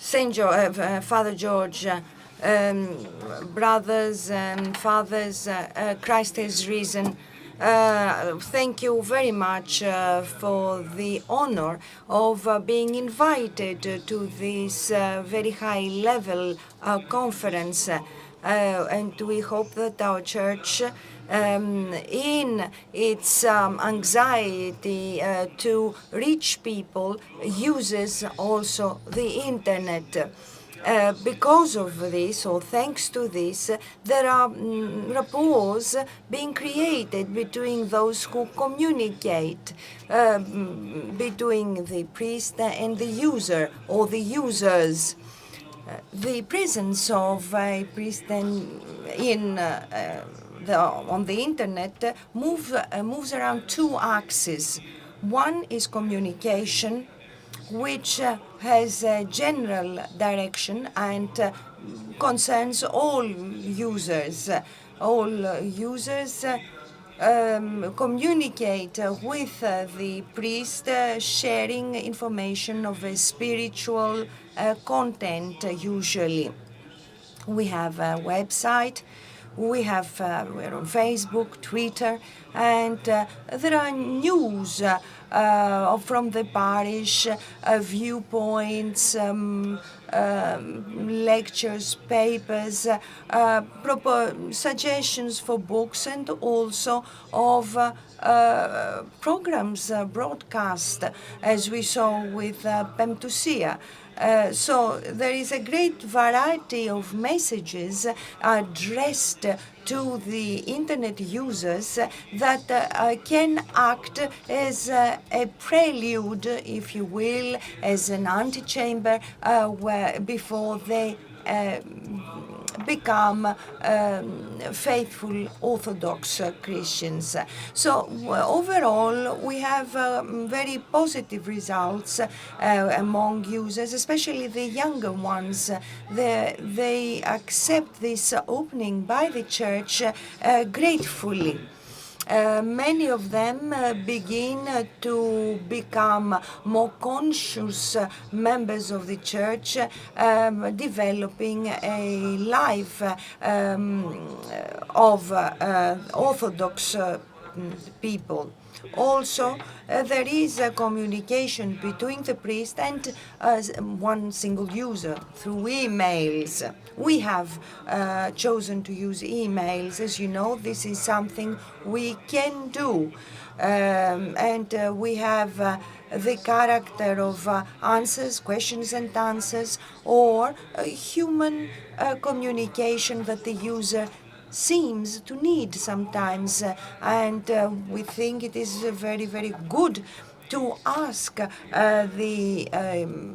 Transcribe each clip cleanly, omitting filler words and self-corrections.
Father George, brothers and fathers, Christ has risen. Thank you very much for the honor of being invited to this very high-level conference. And we hope that our church, in its anxiety to reach people, uses also the internet. Because of this, or thanks to this, there are rapports being created between those who communicate, between the priest and the user, or the users. The presence of a priest on the internet moves around two axes. One is communication, which has a general direction and concerns all users. All users communicate with the priest, sharing information of a spiritual content usually. We have a website, we're on Facebook, Twitter, and there are news from the parish, viewpoints, lectures, papers, suggestions for books, and also of programs broadcast, as we saw with Pemptusia. So there is a great variety of messages addressed to the internet users that can act as a prelude, if you will, as an antechamber before they become faithful Orthodox Christians. So overall, we have very positive results among users, especially the younger ones. They accept this opening by the Church gratefully. Many of them begin to become more conscious members of the Church, developing a life of Orthodox people. Also, there is a communication between the priest and one single user through emails. We have chosen to use emails. As you know, this is something we can do. And we have the character of answers, questions and answers, or human communication that the user seems to need sometimes, and we think it is very, very good to ask the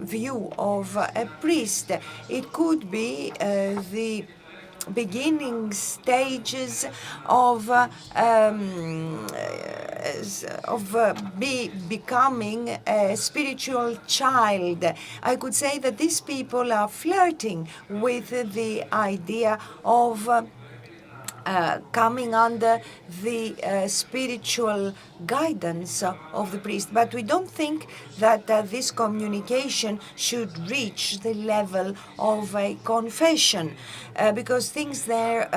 view of a priest. It could be the beginning stages of becoming a spiritual child. I could say that these people are flirting with the idea of coming under the spiritual guidance of the priest. But we don't think that this communication should reach the level of a confession, because things there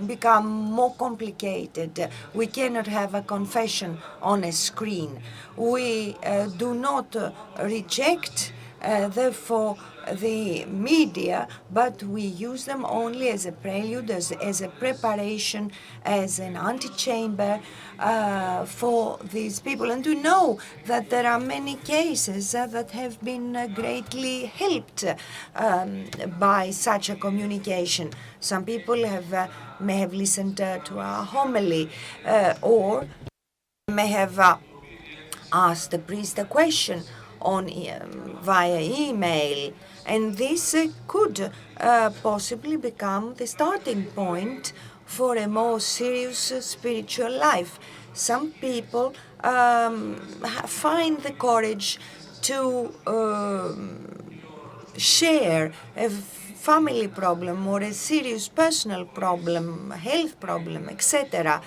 become more complicated. We cannot have a confession on a screen. We do not reject therefore the media, but we use them only as a prelude, as a preparation, as an antechamber for these people. And we know that there are many cases that have been greatly helped by such a communication. Some people may have listened to a homily or may have asked the priest a question via email, and this could possibly become the starting point for a more serious spiritual life. Some people find the courage to share a family problem or a serious personal problem, health problem, etc.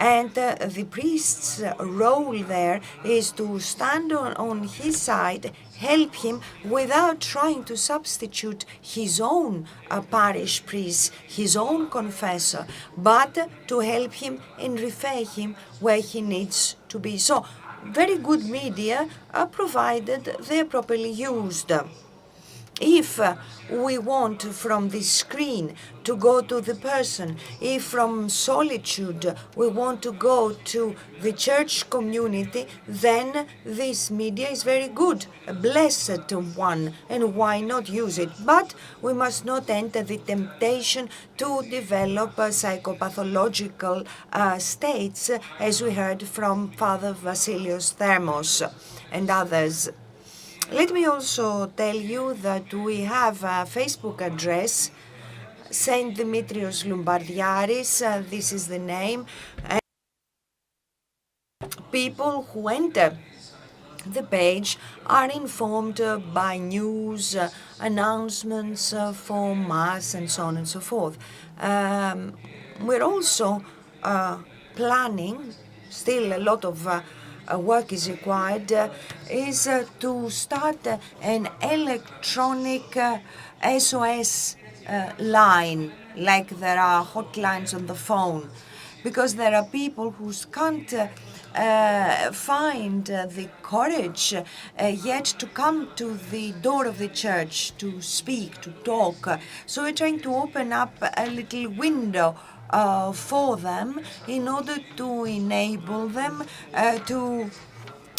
And the priest's role there is to stand on his side, help him without trying to substitute his own parish priest, his own confessor, but to help him and refer him where he needs to be. So, very good media are provided they're properly used. If we want from the screen to go to the person, if from solitude we want to go to the church community, then this media is very good, a blessed one, and why not use it? But we must not enter the temptation to develop psychopathological states, as we heard from Father Vasilios Thermos and others. Let me also tell you that we have a Facebook address, Saint Dimitrios Lombardiaris, this is the name, and people who enter the page are informed by news, announcements for Mass, and so on and so forth. We're also planning, still a lot of work is required, is to start an electronic SOS line, like there are hotlines on the phone, because there are people who can't find the courage yet to come to the door of the church to speak, to talk. So we're trying to open up a little window for them in order to enable them to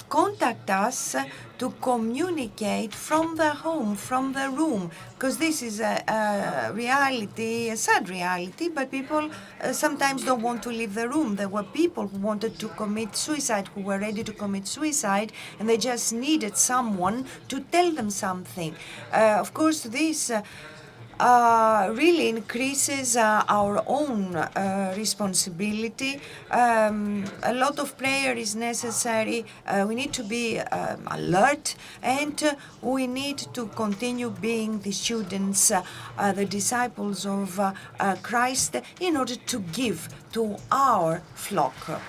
contact us, to communicate from their home, from their room, because this is a reality, a sad reality, but people sometimes don't want to leave the room. There were people who wanted to commit suicide, who were ready to commit suicide, and they just needed someone to tell them something. Of course, this really increases our own responsibility. A lot of prayer is necessary. We need to be alert, and we need to continue being the students, the disciples of Christ, in order to give to our flock.